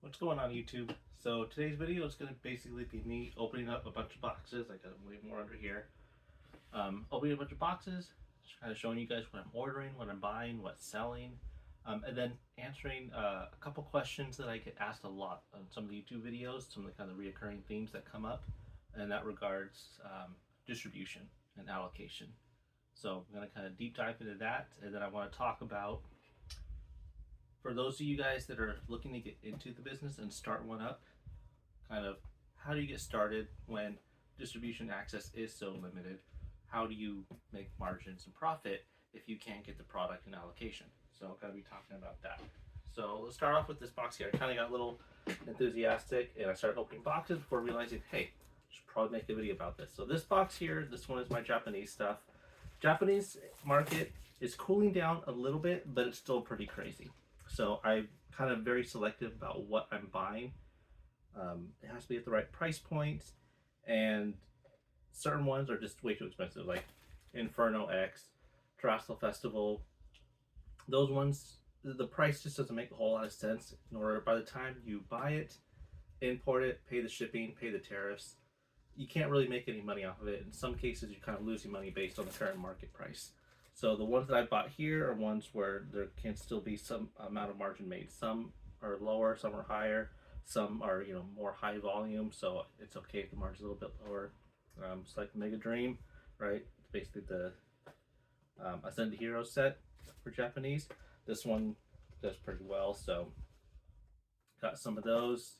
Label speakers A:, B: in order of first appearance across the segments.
A: What's going on YouTube? So today's video is going to basically be me opening up a bunch of boxes. I got way more under here. Opening a bunch of boxes, just kind of showing you guys what I'm ordering, what I'm buying, what's selling, and then answering a couple questions that I get asked a lot on some of the YouTube videos, some of the kind of reoccurring themes that come up, and that regards distribution and allocation. So I'm going to kind of deep dive into that, and then I want to talk about, for those of you guys that are looking to get into the business and start one up, kind of how do you get started when distribution access is so limited? How do you make margins and profit if you can't get the product and allocation? So I'm going to be talking about that. So let's start off with this box here. I kind of got a little enthusiastic and I started opening boxes before realizing, hey, I should probably make a video about this. So this box here, this one is my Japanese stuff. Japanese market is cooling down a little bit, but it's still pretty crazy. So I'm kind of very selective about what I'm buying. It has to be at the right price point, and certain ones are just way too expensive, like Inferno X, Terrestrial Festival. Those ones, the price just doesn't make a whole lot of sense. In order, by the time you buy it, import it, pay the shipping, pay the tariffs, you can't really make any money off of it. In some cases, you're kind of losing money based on the current market price. So the ones that I bought here are ones where there can still be some amount of margin made. Some are lower, some are higher, some are more high volume. So it's okay if the margin's a little bit lower. It's like Mega Dream, right? It's basically the Ascend Hero set for Japanese. This one does pretty well, so got some of those.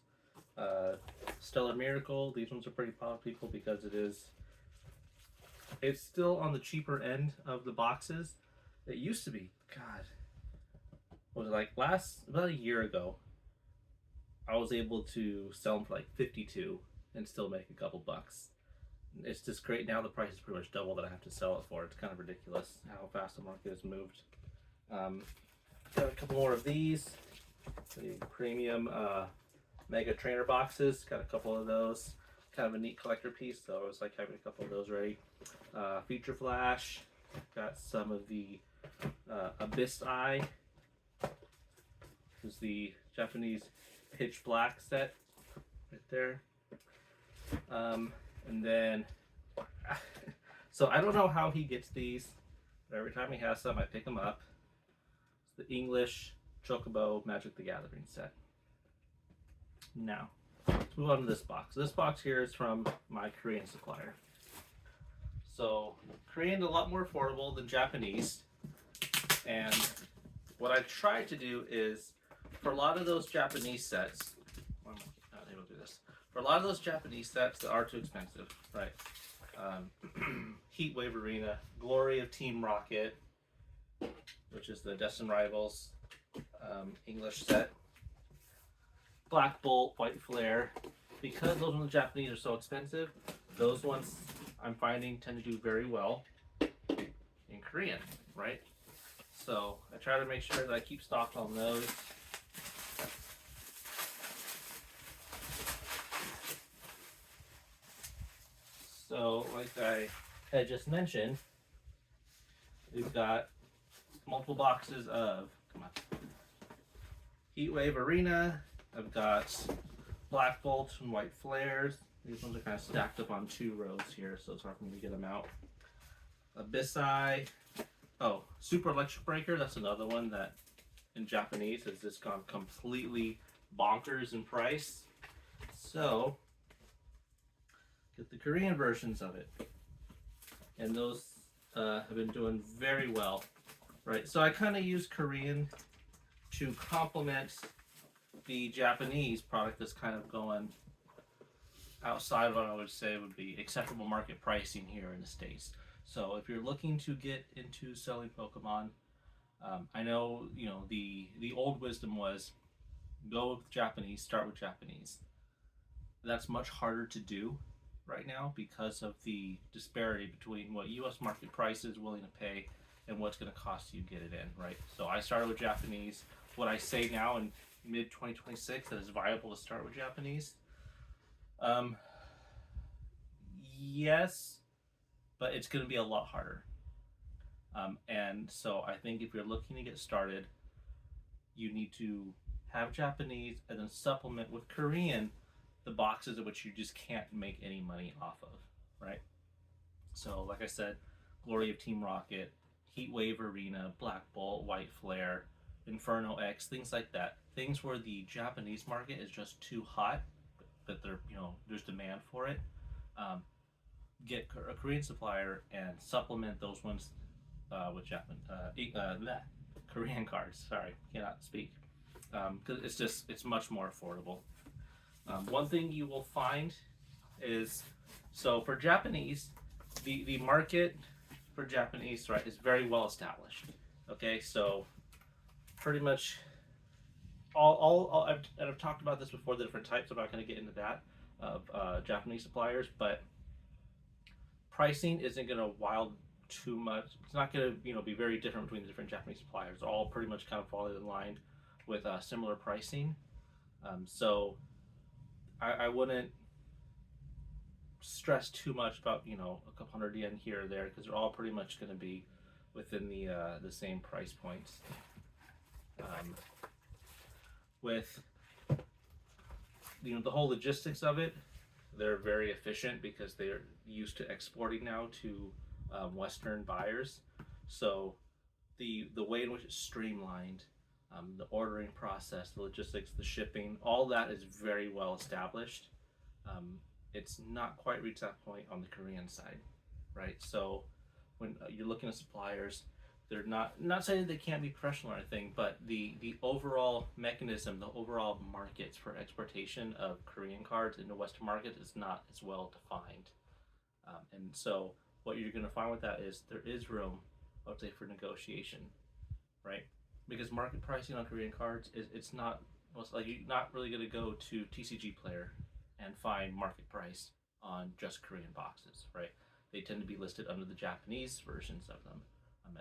A: Stellar Miracle. These ones are pretty popular because it's still on the cheaper end of the boxes. It used to be, God, was it like about a year ago, I was able to sell them for like 52 and still make a couple bucks. It's just great now. The price is pretty much double that I have to sell it for. It's kind of ridiculous how fast the market has moved. Got a couple more of these. The premium mega trainer boxes. Got a couple of those. Kind of a neat collector piece, so I was like having a couple of those ready. Feature Flash. Got some of the Abyss Eye. This is the Japanese Pitch Black set right there. And then, so I don't know how he gets these, but every time he has some, I pick them up. It's the English Chocobo Magic the Gathering set. Now, let's move on to this box. This box here is from my Korean supplier. So, Korean is a lot more affordable than Japanese. And what I tried to do is, for a lot of those Japanese sets, I'm not able to do this. For a lot of those Japanese sets that are too expensive, right? Heatwave Arena, Glory of Team Rocket, which is the Destined Rivals English set, Black Bolt, White Flare. Because those ones in Japanese are so expensive, those ones I'm finding tend to do very well in Korean, right? So I try to make sure that I keep stock on those. So, like I had just mentioned, we've got multiple boxes of, come on, Heatwave Arena. I've got Black Bolts and White Flares. These ones are kind of stacked up on two rows here, so it's hard for me to get them out. Abyss Eye. Oh, Super Electric Breaker. That's another one that in Japanese has just gone completely bonkers in price. So, get the Korean versions of it. And those have been doing very well, right? So I kind of use Korean to complement the Japanese product that's kind of going outside of what I would say would be acceptable market pricing here in the States. So if you're looking to get into selling Pokemon, I know, the old wisdom was go with Japanese, start with Japanese. That's much harder to do right now because of the disparity between what U.S. market price is willing to pay and what's going to cost you to get it in, right? So I started with Japanese. What I say now in mid 2026 that it's viable to start with Japanese. Yes, but it's going to be a lot harder. And so I think if you're looking to get started, you need to have Japanese, and then supplement with Korean the boxes of which you just can't make any money off of, right? So, like I said, Glory of Team Rocket, Heat Wave Arena, Black Bolt, White Flare, Inferno X, things like that. Things where the Japanese market is just too hot, that there's demand for it. Get a Korean supplier and supplement those ones with Korean cards. Sorry, cannot speak. Because it's much more affordable. One thing you will find is, so for Japanese, the market for Japanese, right, is very well established. Okay, so pretty much I've talked about this before, the different types. I'm not going to get into that of Japanese suppliers, but pricing isn't going to wild too much. It's not going to be very different between the different Japanese suppliers. They're all pretty much kind of falling in line with similar pricing. So I wouldn't stress too much about a couple hundred yen here or there, because they're all pretty much going to be within the same price points. With the whole logistics of it, they're very efficient because they're used to exporting now to Western buyers. So the way in which it's streamlined, the ordering process, the logistics, the shipping, all that is very well established. It's not quite reached that point on the Korean side, right? So when you're looking at suppliers, they're not saying they can't be professional or anything, but the overall mechanism, the overall markets for exportation of Korean cards into Western markets is not as well defined. And so what you're going to find with that is there is room, I would say, for negotiation, right? Because market pricing on Korean cards it's not, like, you're not really going to go to TCG Player and find market price on just Korean boxes, right? They tend to be listed under the Japanese versions of them,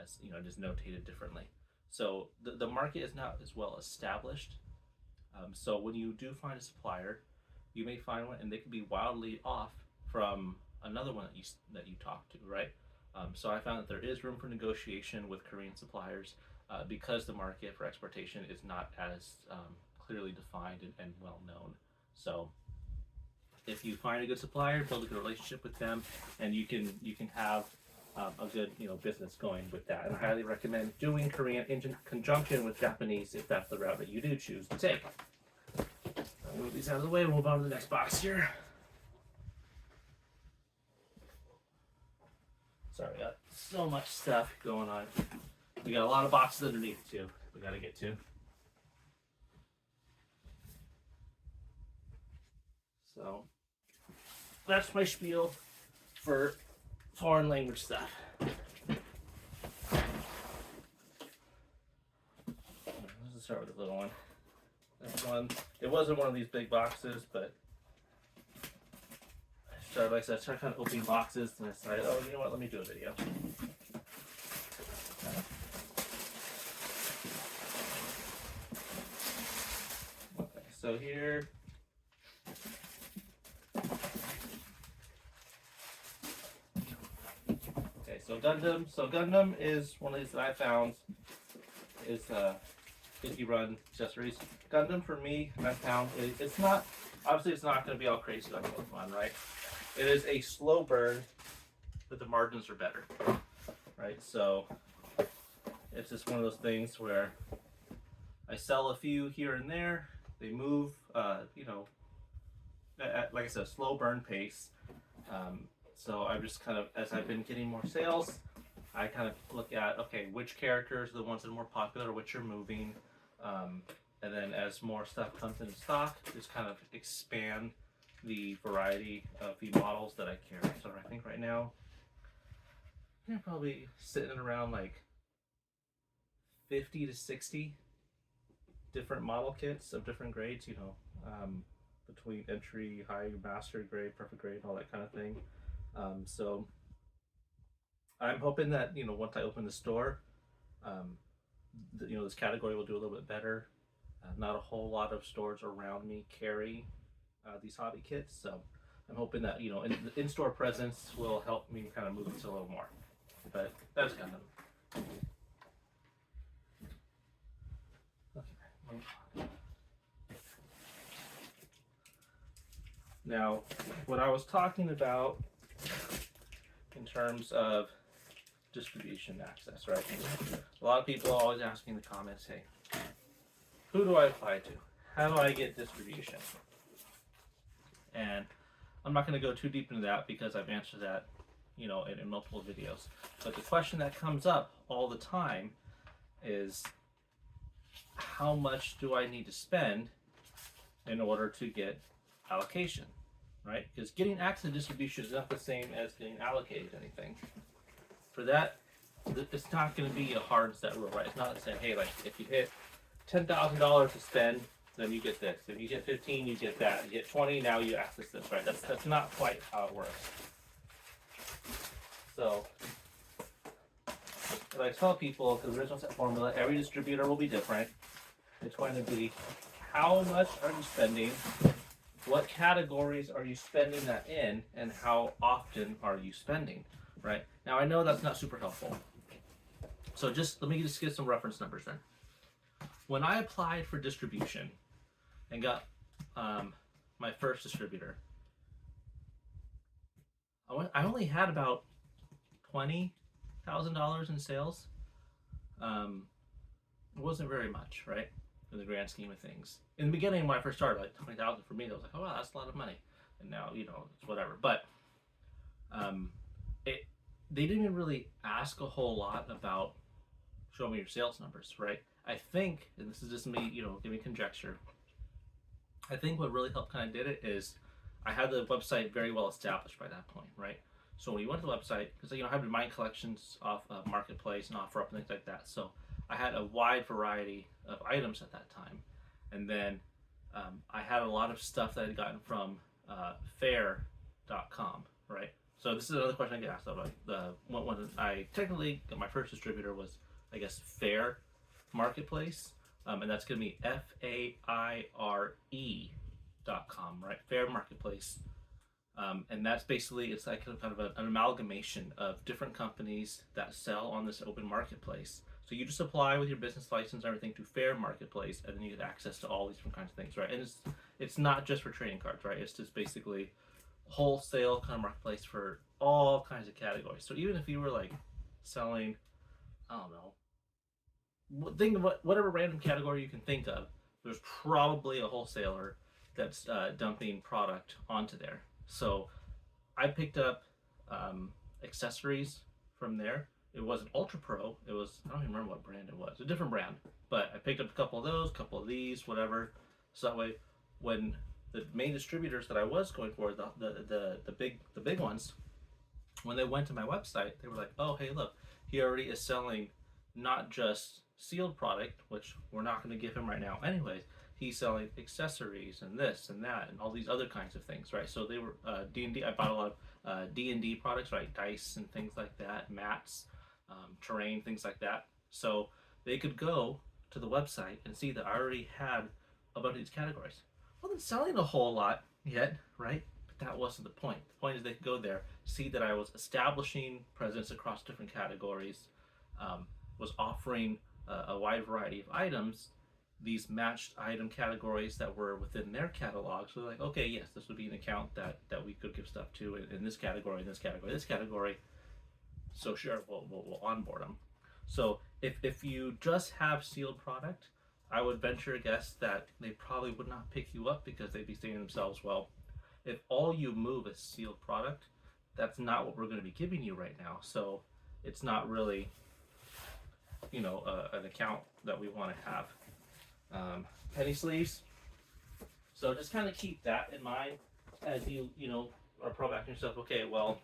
A: as just notated differently. So the market is not as well established. So when you do find a supplier, you may find one and they could be wildly off from another one that you talk to, right? So I found that there is room for negotiation with Korean suppliers because the market for exportation is not as clearly defined and well known. So if you find a good supplier, build a good relationship with them, and you can have a good business going with that. And I highly recommend doing Korean in conjunction with Japanese if that's the route that you do choose to take. I'll move these out of the way and move on to the next box here. Sorry, we got so much stuff going on. We got a lot of boxes underneath too we got to get to. So that's my spiel for foreign language stuff. Let's start with the little one. This one, it wasn't one of these big boxes, but like I said, I started kind of opening boxes and I decided, oh, you know what, let me do a video. Okay, so here, So Gundam is one of these that I found is if you run accessories. Gundam for me, I found it's not, obviously it's not going to be all crazy like Pokemon, right? It is a slow burn, but the margins are better, right? So it's just one of those things where I sell a few here and there. They move, at, like I said, slow burn pace. So I've just kind of, as I've been getting more sales, I kind of look at, okay, which characters are the ones that are more popular, which are moving, and then as more stuff comes into stock, just kind of expand the variety of the models that I carry. So I think right now, I'm probably sitting around like 50 to 60 different model kits of different grades, between entry, high, master grade, perfect grade, all that kind of thing. So I'm hoping that, once I open the store, this category will do a little bit better. Not a whole lot of stores around me carry these hobby kits, so I'm hoping that, the in-store presence will help me kind of move this a little more. But that's kind of... Okay. Now, what I was talking about in terms of distribution access, right? A lot of people are always asking in the comments, hey, who do I apply to? How do I get distribution? And I'm not going to go too deep into that because I've answered that, in multiple videos. But the question that comes up all the time is, how much do I need to spend in order to get allocation, right? Because getting access to distribution is not the same as getting allocated anything. For that, it's not going to be a hard set rule, right? It's not saying, hey, like if you hit $10,000 to spend, then you get this. If you get 15, you get that. You get 20, now you access this, right? That's not quite how it works. So, what I tell people, because the original set formula, every distributor will be different. It's going to be, how much are you spending? What categories are you spending that in? And how often are you spending, right? Now, I know that's not super helpful. So let me just get some reference numbers then. When I applied for distribution and got my first distributor, I only had about $20,000 in sales. It wasn't very much, right, in the grand scheme of things. In the beginning, when I first started, like 20,000 for me, I was like, oh wow, that's a lot of money. And now, it's whatever. But they didn't even really ask a whole lot about show me your sales numbers, right? I think, and this is just me, giving conjecture, I think what really helped kind of did it is I had the website very well established by that point, right? So when you went to the website, because I have mine collections off of Marketplace and OfferUp and things like that, so I had a wide variety of items at that time, and then I had a lot of stuff that I had gotten from fair.com, right? So this is another question I get asked about. When I technically got my first distributor was, I guess, Fair Marketplace, and that's going to be FAIRE.com, right? Fair Marketplace. And that's basically, it's like kind of an amalgamation of different companies that sell on this open marketplace. So you just apply with your business license and everything to Fair Marketplace, and then you get access to all these different kinds of things, right? And it's not just for trading cards, right? It's just basically wholesale kind of marketplace for all kinds of categories. So even if you were like selling, I don't know, think of whatever random category you can think of, there's probably a wholesaler that's dumping product onto there. So I picked up accessories from there. It wasn't Ultra Pro. It was, I don't even remember what brand it was. A different brand. But I picked up a couple of those, a couple of these, whatever. So that way, when the main distributors that I was going for, the big ones, when they went to my website, they were like, oh, hey, look, he already is selling not just sealed product, which we're not going to give him right now anyways. He's selling accessories and this and that and all these other kinds of things, right? So they were D&D. I bought a lot of D&D products, right? Dice and things like that, mats, terrain, things like that. So they could go to the website and see that I already had a bunch of these categories. I wasn't selling a whole lot yet, right? But that wasn't the point. The point is they could go there, see that I was establishing presence across different categories, was offering a wide variety of items, these matched item categories that were within their catalog. So they're like, okay, yes, this would be an account that we could give stuff to in this category, this category. So sure, we'll onboard them. So if you just have sealed product, I would venture a guess that they probably would not pick you up because they'd be saying to themselves, well, if all you move is sealed product, that's not what we're going to be giving you right now. So it's not really, an account that we want to have. Penny sleeves. So just kind of keep that in mind as you are probably asking yourself, okay, well,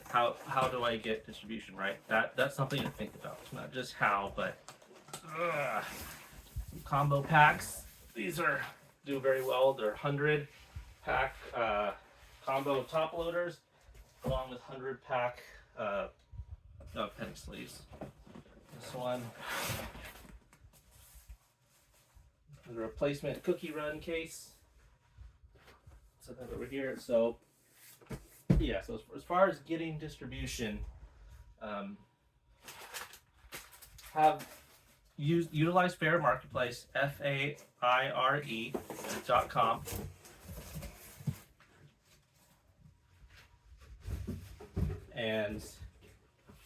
A: how do I get distribution, right? That's something to think about. It's not just how, but combo packs. These do very well. They're 100 pack combo top loaders along with 100 pack penny sleeves. This one, the replacement cookie run case. Set that over here. So yeah, so as far as getting distribution, utilize Fair Marketplace, FAIRE.com. and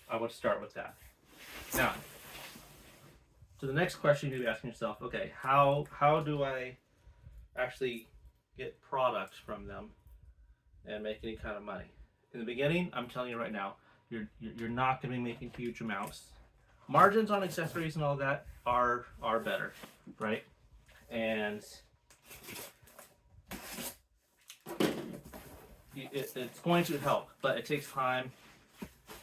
A: I would start with that. Now, to the next question you'd be asking yourself, okay, how do I actually get product from them and make any kind of money? In the beginning, I'm telling you right now, you're not going to be making huge amounts. Margins on accessories and all that are better, right? And it's going to help, but it takes time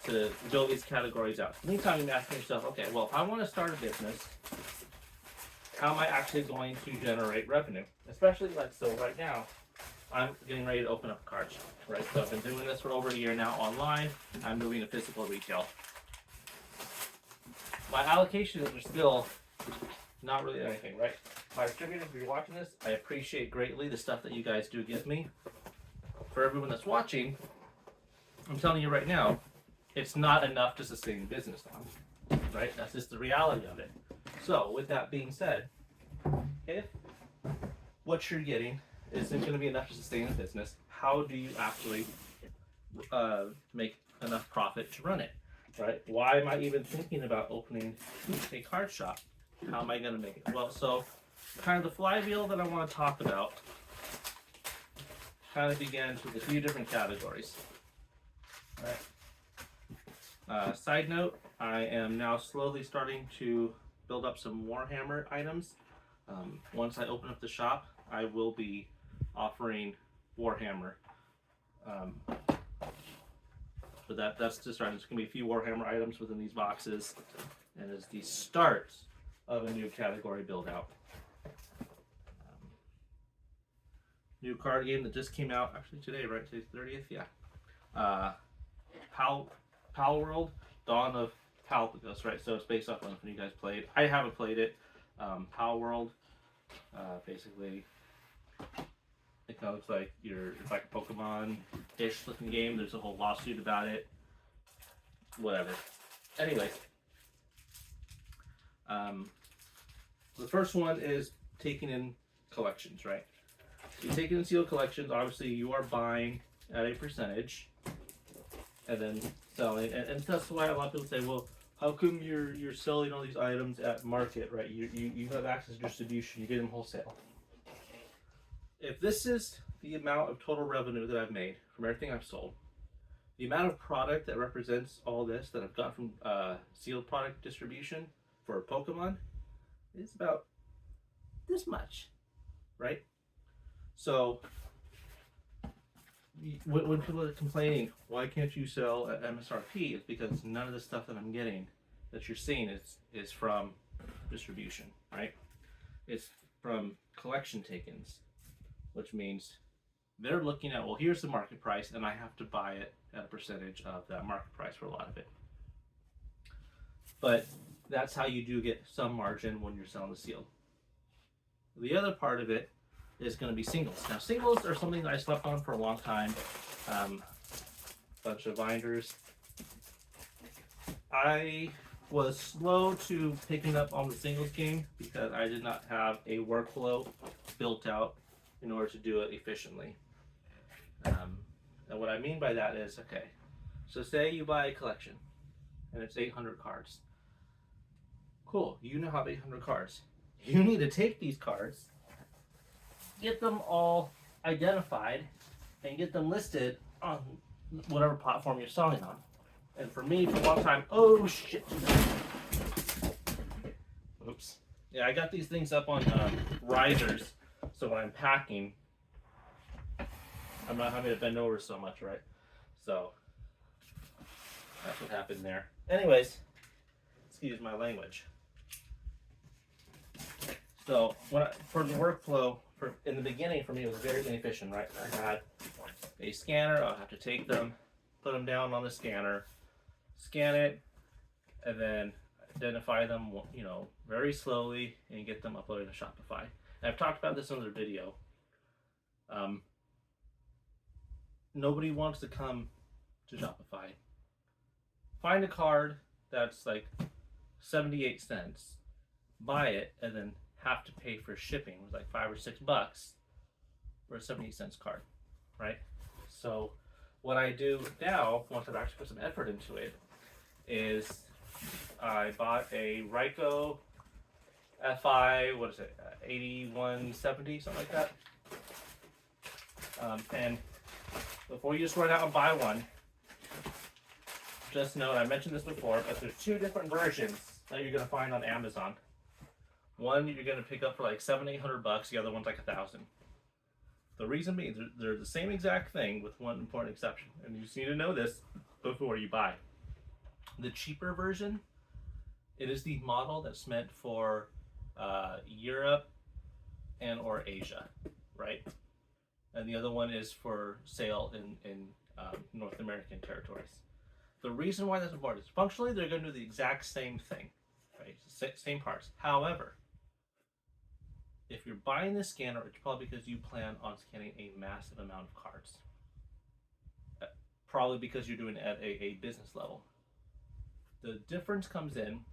A: to build these categories out. Meantime, you're asking yourself, okay, well, if I want to start a business, how am I actually going to generate revenue? Especially like, so right now, I'm getting ready to open up a card shop, right? So I've been doing this for over a year now online. I'm moving to physical retail. My allocations are still not really anything, right? My distributors, if you're watching this, I appreciate greatly the stuff that you guys do give me. For everyone that's watching, I'm telling you right now, it's not enough to sustain business on, right? That's just the reality of it. So with that being said, if what you're getting isn't going to be enough to sustain a business, how do you actually make enough profit to run it, right? Why am I even thinking about opening a card shop? How am I going to make it? Well, so kind of the flywheel that I want to talk about kind of begins with a few different categories. Right. Side note, I am now slowly starting to build up some Warhammer items. Once I open up the shop, I will be offering Warhammer. But that's to start. There's going to be a few Warhammer items within these boxes, and it's the start of a new category build out. New card game that just came out actually today, right? Today's 30th, yeah. Pal World, Dawn of Palpagos, right? So it's based off of when you guys played. I haven't played it. Pal World, basically, it kind of looks like it's like a Pokemon-ish looking game. There's a whole lawsuit about it. Whatever. Anyways, the first one is taking in collections, right? So you take in sealed collections. Obviously, you are buying at a percentage and then selling, and that's why a lot of people say, well, how come you're selling all these items at market, right? You have access to distribution, you get them wholesale. If this is the amount of total revenue that I've made from everything I've sold, the amount of product that represents all this that I've got from sealed product distribution for Pokemon is about this much, right? So when people are complaining, why can't you sell at MSRP? It's because none of the stuff that I'm getting, that you're seeing, is from distribution, right? It's from collection takings, which means they're looking at, well, here's the market price, and I have to buy it at a percentage of that market price for a lot of it. But that's how you do get some margin when you're selling the sealed. The other part of it is going to be singles. Now, singles are something that I slept on for a long time. Bunch of binders. I was slow to picking up on the singles game because I did not have a workflow built out in order to do it efficiently. And what I mean by that is, okay, so say you buy a collection and it's 800 cards. Cool, you now have 800 cards. You need to take these cards, get them all identified, and get them listed on whatever platform you're selling on. And for me, for a long time, oh shit. Oops. Yeah, I got these things up on risers, so when I'm packing, I'm not having to bend over so much, right? So that's what happened there. Anyways, excuse my language. So for the workflow, in the beginning for me, it was very inefficient, right? I had a scanner. I'll have to take them, put them down on the scanner, scan it, and then identify them, very slowly, and get them uploaded to Shopify. And I've talked about this in another video. Nobody wants to come to Shopify, find a card that's like 78 cents, buy it, and then have to pay for shipping with like $5 or $6 for a 78 cents card, right? So What I do now, once I've actually put some effort into it, is I bought a Ryko FI, what is it, 8170, something like that. And before you just run out and buy one, just know, I mentioned this before, but there's two different versions that you're going to find on Amazon. One you're going to pick up for like $700-800, the other one's like $1,000. The reason being, they're the same exact thing with one important exception, and you just need to know this before you buy. The cheaper version, it is the model that's meant for Europe and or Asia, right? And the other one is for sale in North American territories. The reason why that's important is functionally they're going to do the exact same thing, right? Same parts. However, if you're buying this scanner, it's probably because you plan on scanning a massive amount of cards. Probably because you're doing it at a business level. The difference comes in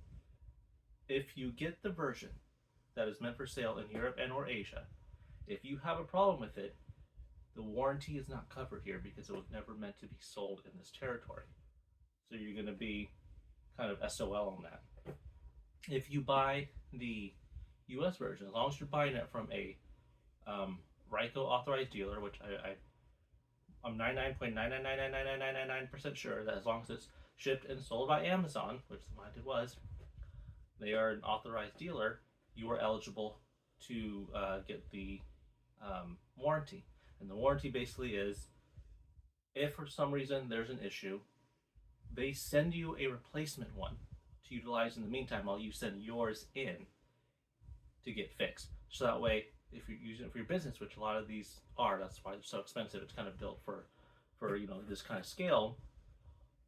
A: if you get the version that is meant for sale in Europe and or Asia. If you have a problem with it, the warranty is not covered here because it was never meant to be sold in this territory. So you're going to be kind of SOL on that. If you buy the US version, as long as you're buying it from a Ryko authorized dealer, which I'm 99.9999999% sure that as long as it's shipped and sold by Amazon, which mine it was, they are an authorized dealer, you are eligible to get the warranty. And the warranty basically is, if for some reason there's an issue, they send you a replacement one to utilize in the meantime while you send yours in to get fixed. So that way, if you're using it for your business, which a lot of these are, that's why they're so expensive. It's kind of built for this kind of scale.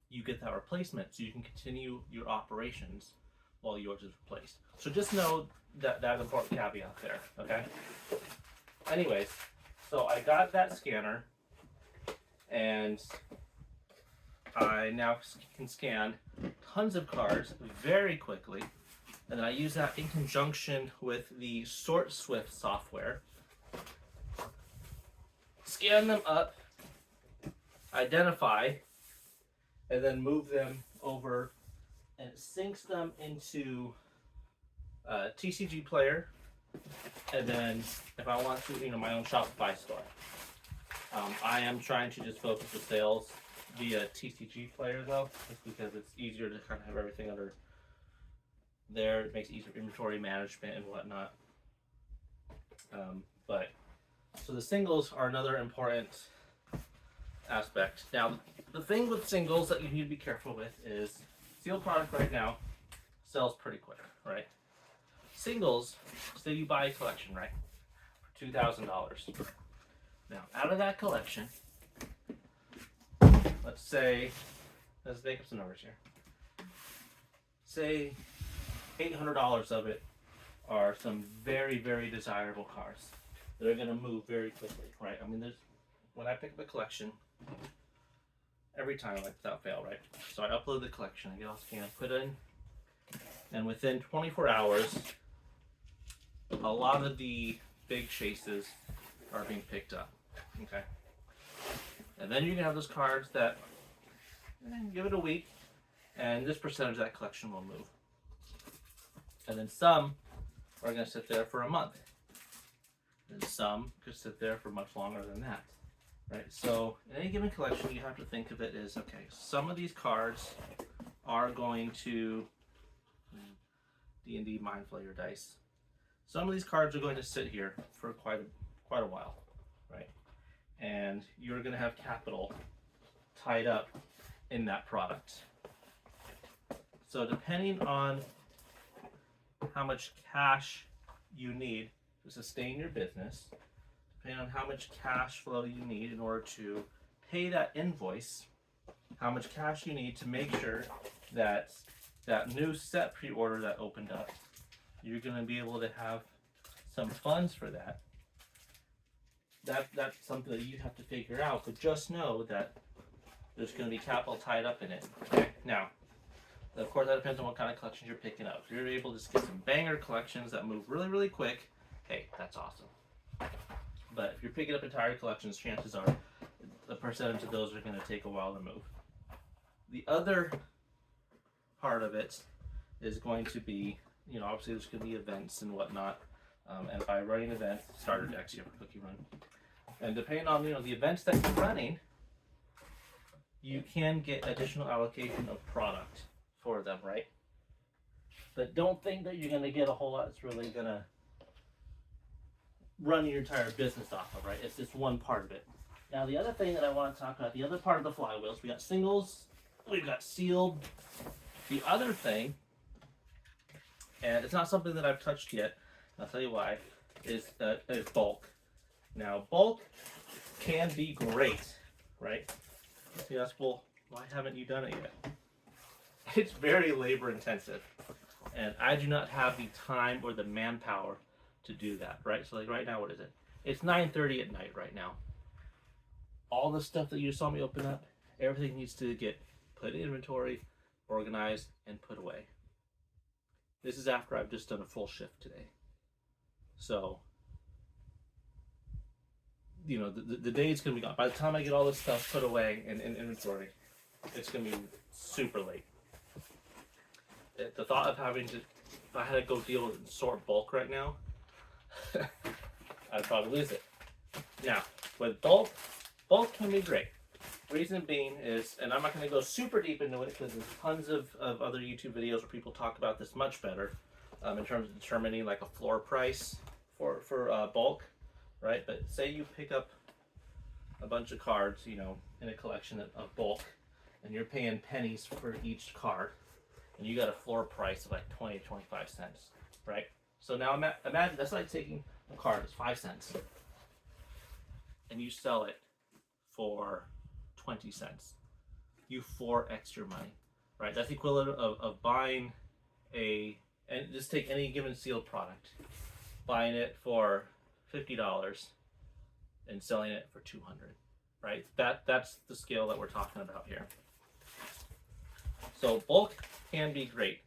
A: You get that replacement so you can continue your operations while yours is replaced. So just know that important caveat there, okay? Anyways, so I got that scanner, and I now can scan tons of cards very quickly, and I use that in conjunction with the Sort Swift software. Scan them up, identify, and then move them over, and it syncs them into a TCG player, and then if I want to, my own Shopify store. I am trying to just focus the sales via TCG player though, just because it's easier to kind of have everything under there. It makes easier inventory management and whatnot. So the singles are another important aspect. Now, the thing with singles that you need to be careful with is sealed product right now sells pretty quick, right? Singles, say you buy a collection, right, for $2,000. Now, out of that collection, let's make up some numbers here. Say $800 of it are some very, very desirable cards that are going to move very quickly, right? I mean, when I pick up a collection, every time, like without fail, right? So I upload the collection, I get all scanned, put in, and within 24 hours, a lot of the big chases are being picked up, okay? And then you can have those cards that, give it a week, and this percentage of that collection will move. And then some are going to sit there for a month. And some could sit there for much longer than that, right? So in any given collection, you have to think of it as, okay, some of these cards are going to D&D Mind Flayer dice. Some of these cards are going to sit here for quite a while, right? And you're going to have capital tied up in that product. So depending on how much cash you need to sustain your business, depending on how much cash flow you need in order to pay that invoice, how much cash you need to make sure that that new set pre-order that opened up, you're going to be able to have some funds for that. That's something that you have to figure out, but just know that there's going to be capital tied up in it. Okay? Now, of course, that depends on what kind of collections you're picking up. If you're able to get some banger collections that move really, really quick, hey, that's awesome. But if you're picking up entire collections, chances are the percentage of those are going to take a while to move. The other part of it is going to be, you know, obviously there's going to be events and whatnot. And by running events, starter decks, you have a cookie run. And depending on, you know, the events that you're running, you can get additional allocation of product for them, right? But don't think that you're going to get a whole lot that's really going to run your entire business off of, right? It's just one part of it. Now, the other thing that I want to talk about, the other part of the flywheels, we got singles, we've got sealed. The other thing, and it's not something that I've touched yet, I'll tell you why, is bulk. Now, bulk can be great, right? Yes, well, why haven't you done it yet? It's very labor intensive, and I do not have the time or the manpower to do that, right? So like right now, what is it? It's 9:30 at night right now. All the stuff that you saw me open up, everything needs to get put in inventory, organized, and put away. This is after I've just done a full shift today. So, you know, the day's gonna be gone. By the time I get all this stuff put away in inventory, it's gonna be super late. The thought of having to, if I had to go deal with and sort bulk right now, I'd probably lose it. Now, with bulk can be great. Reason being is, and I'm not going to go super deep into it because there's tons of other YouTube videos where people talk about this much better in terms of determining like a floor price for bulk, right? But say you pick up a bunch of cards, you know, in a collection of bulk, and you're paying pennies for each card, and you got a floor price of like 20 to 25 cents, right? So now imagine that's like taking a card that's 5 cents, and you sell it for 20 cents. You 4x your money, right? That's the equivalent of buying and just take any given sealed product, buying it for $50 and selling it for $200, right? That's the scale that we're talking about here. So bulk can be great,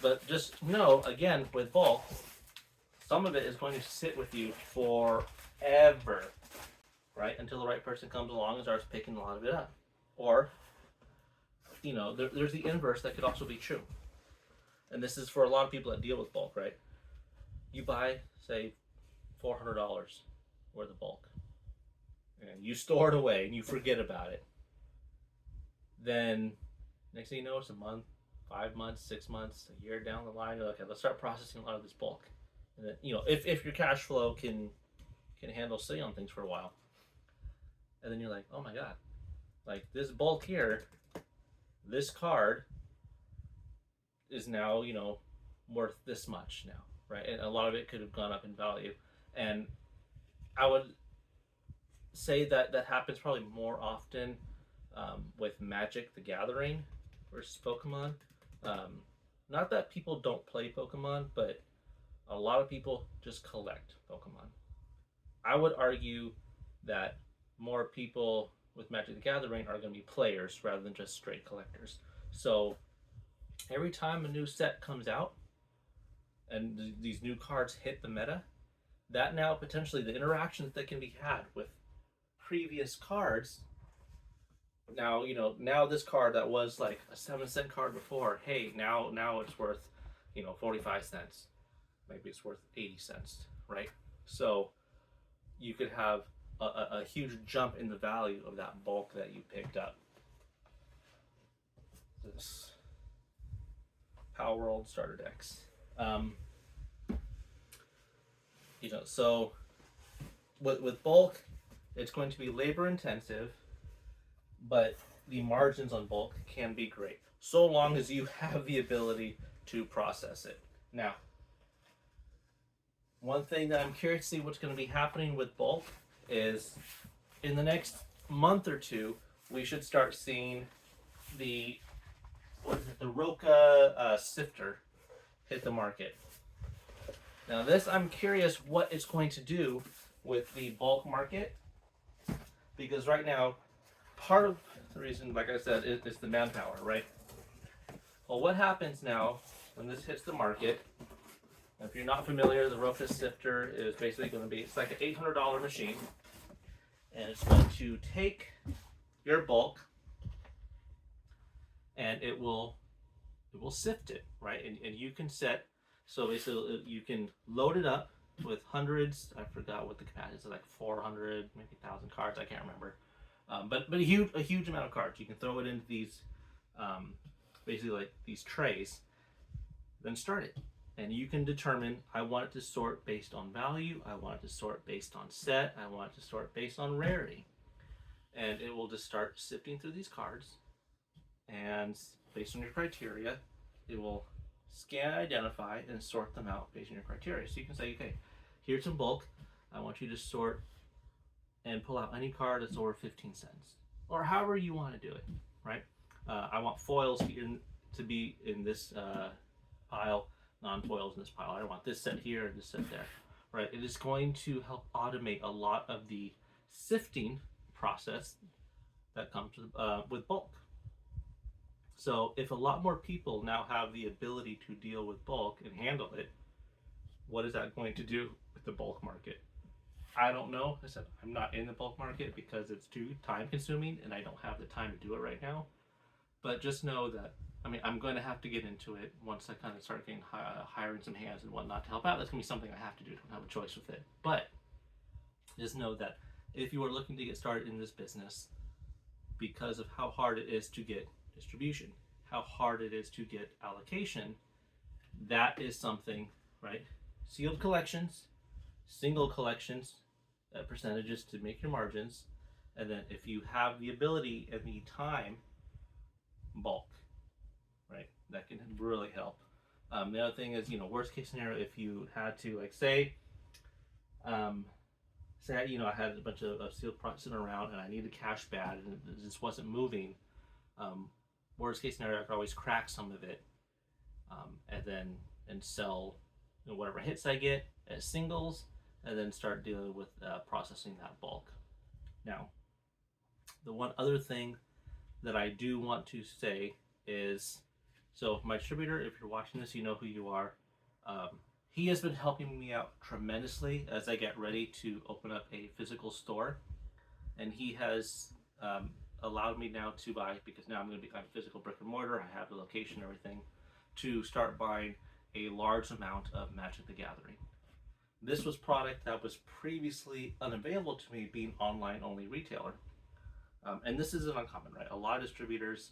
A: but just know, again, with bulk, some of it is going to sit with you forever, right? Until the right person comes along and starts picking a lot of it up. Or, you know, there's the inverse that could also be true. And this is for a lot of people that deal with bulk, right? You buy, say, $400 worth of bulk, and you store it away and you forget about it. Then next thing you know, it's a month, 5 months, 6 months, a year down the line, you're like, okay, let's start processing a lot of this bulk. And then, you know, if your cash flow can handle sitting on things for a while. And then you're like, oh my God, like this bulk here, this card is now, you know, worth this much now, right? And a lot of it could have gone up in value. And I would say that happens probably more often with Magic the Gathering versus Pokemon. Not that people don't play Pokemon, but a lot of people just collect Pokemon. I would argue that more people with Magic the Gathering are going to be players rather than just straight collectors. So every time a new set comes out and these new cards hit the meta, that now potentially the interactions that can be had with previous cards, now, you know, now this card that was like a 7-cent card before, hey, now it's worth, you know, 45 cents. Maybe it's worth 80 cents, right? So you could have a huge jump in the value of that bulk that you picked up. This Power World starter decks. You know, so with bulk, it's going to be labor intensive, but the margins on bulk can be great, so long as you have the ability to process it. Now, one thing that I'm curious to see what's going to be happening with bulk is in the next month or two, we should start seeing the Roca sifter hit the market. Now this, I'm curious what it's going to do with the bulk market, because right now, part of the reason, like I said, is the manpower, right? Well, what happens now when this hits the market? If you're not familiar, the Roca sifter is basically going to be, it's like an $800 machine, and it's going to take your bulk and it will sift it, right? And you can set, so basically you can load it up with hundreds. I forgot what the capacity is, like 400, maybe 1,000 cards. I can't remember. But a huge amount of cards. You can throw it into these, basically like these trays, then start it. And you can determine, I want it to sort based on value, I want it to sort based on set, I want it to sort based on rarity. And it will just start sifting through these cards, and based on your criteria, it will scan, identify, and sort them out based on your criteria. So you can say, okay, here's some bulk. I want you to sort and pull out any card that's over 15 cents, or however you want to do it, right? I want foils to be in this pile, non-foils in this pile. I want this set here and this set there, right? It is going to help automate a lot of the sifting process that comes with bulk. So if a lot more people now have the ability to deal with bulk and handle it, what is that going to do with the bulk market? I don't know. I said, I'm not in the bulk market because it's too time consuming and I don't have the time to do it right now. But just know that, I mean, I'm going to have to get into it once I kind of start getting hiring some hands and whatnot to help out. That's going to be something I have to do. I don't have a choice with it. But just know that if you are looking to get started in this business, because of how hard it is to get distribution, how hard it is to get allocation, that is something, right? Sealed collections, single collections, percentages to make your margins, and then if you have the ability and the time, bulk, right? That can really help. The other thing is, worst case scenario, if you had to, like, say, I had a bunch of sealed products sitting around and I needed cash bad and it just wasn't moving. Worst case scenario, I could always crack some of it, and sell whatever hits I get as singles, and then start dealing with processing that bulk. Now, the one other thing that I do want to say is, so my distributor, if you're watching this, you know who you are. He has been helping me out tremendously as I get ready to open up a physical store, and he has allowed me now to buy, because now I'm a physical brick and mortar, I have the location and everything, to start buying a large amount of Magic the Gathering. This was product that was previously unavailable to me, being online only retailer. And this isn't uncommon, right? A lot of distributors,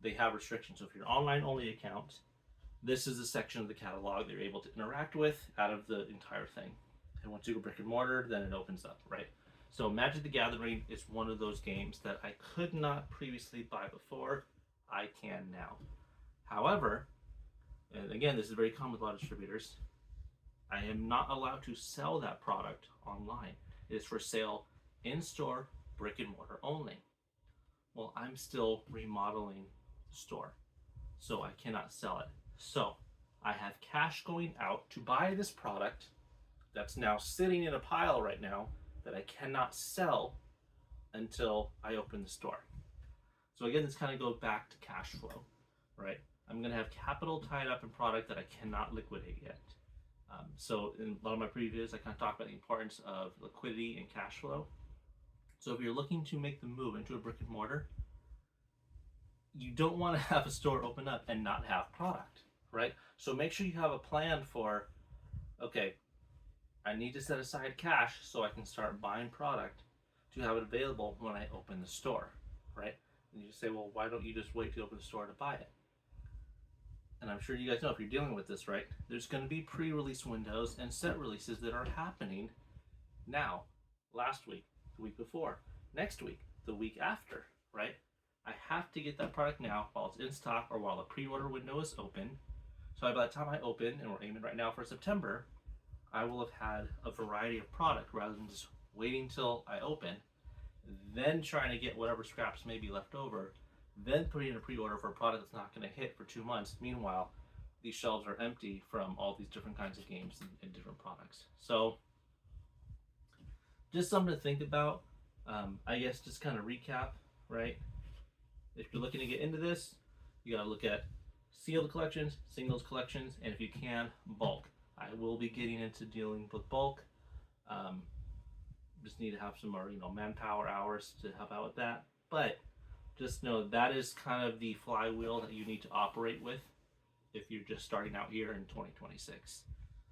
A: they have restrictions. So if you're an online only account, this is the section of the catalog that you're able to interact with out of the entire thing. And once you go brick and mortar, then it opens up, right? So Magic the Gathering is one of those games that I could not previously buy before. I can now. However, and again, this is very common with a lot of distributors, I am not allowed to sell that product online. It is for sale in-store, brick and mortar only. Well, I'm still remodeling the store, so I cannot sell it. So I have cash going out to buy this product that's now sitting in a pile right now that I cannot sell until I open the store. So again, this kind of goes back to cash flow, right? I'm going to have capital tied up in product that I cannot liquidate yet. So in a lot of my previous, I kind of talked about the importance of liquidity and cash flow. So if you're looking to make the move into a brick and mortar, you don't want to have a store open up and not have product, right? So make sure you have a plan for, okay, I need to set aside cash so I can start buying product to have it available when I open the store, right? And you say, well, why don't you just wait to open the store to buy it? And I'm sure you guys know, if you're dealing with this, right, there's going to be pre-release windows and set releases that are happening now, last week, the week before, next week, the week after, right? I have to get that product now while it's in stock or while the pre-order window is open. So by the time I open, and we're aiming right now for September, I will have had a variety of product rather than just waiting till I open, then trying to get whatever scraps may be left over, then putting in a pre-order for a product that's not going to hit for 2 months. Meanwhile, these shelves are empty from all these different kinds of games and different products. So just something to think about. I guess just kind of recap, right? If you're looking to get into this, you got to look at sealed collections, singles collections, and if you can, bulk. I will be getting into dealing with bulk. just need to have some more, manpower hours to help out with that. But just know that is kind of the flywheel that you need to operate with if you're just starting out here in 2026.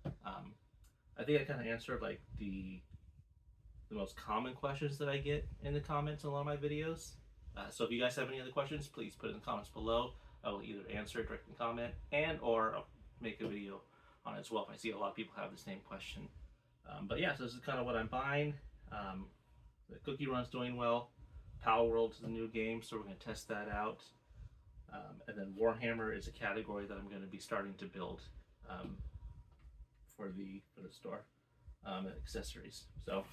A: I think I kind of answered like the most common questions that I get in the comments on a lot of my videos. So if you guys have any other questions, please put it in the comments below. I will either answer it directly in comment or I'll make a video on it as well if I see a lot of people have the same question. But yeah, so this is kind of what I'm buying. The Cookie Run's doing well. Power World is a new game, so we're going to test that out. And then Warhammer is a category that I'm going to be starting to build for the store and accessories. So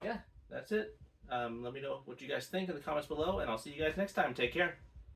A: yeah, that's it. Let me know what you guys think in the comments below, and I'll see you guys next time. Take care.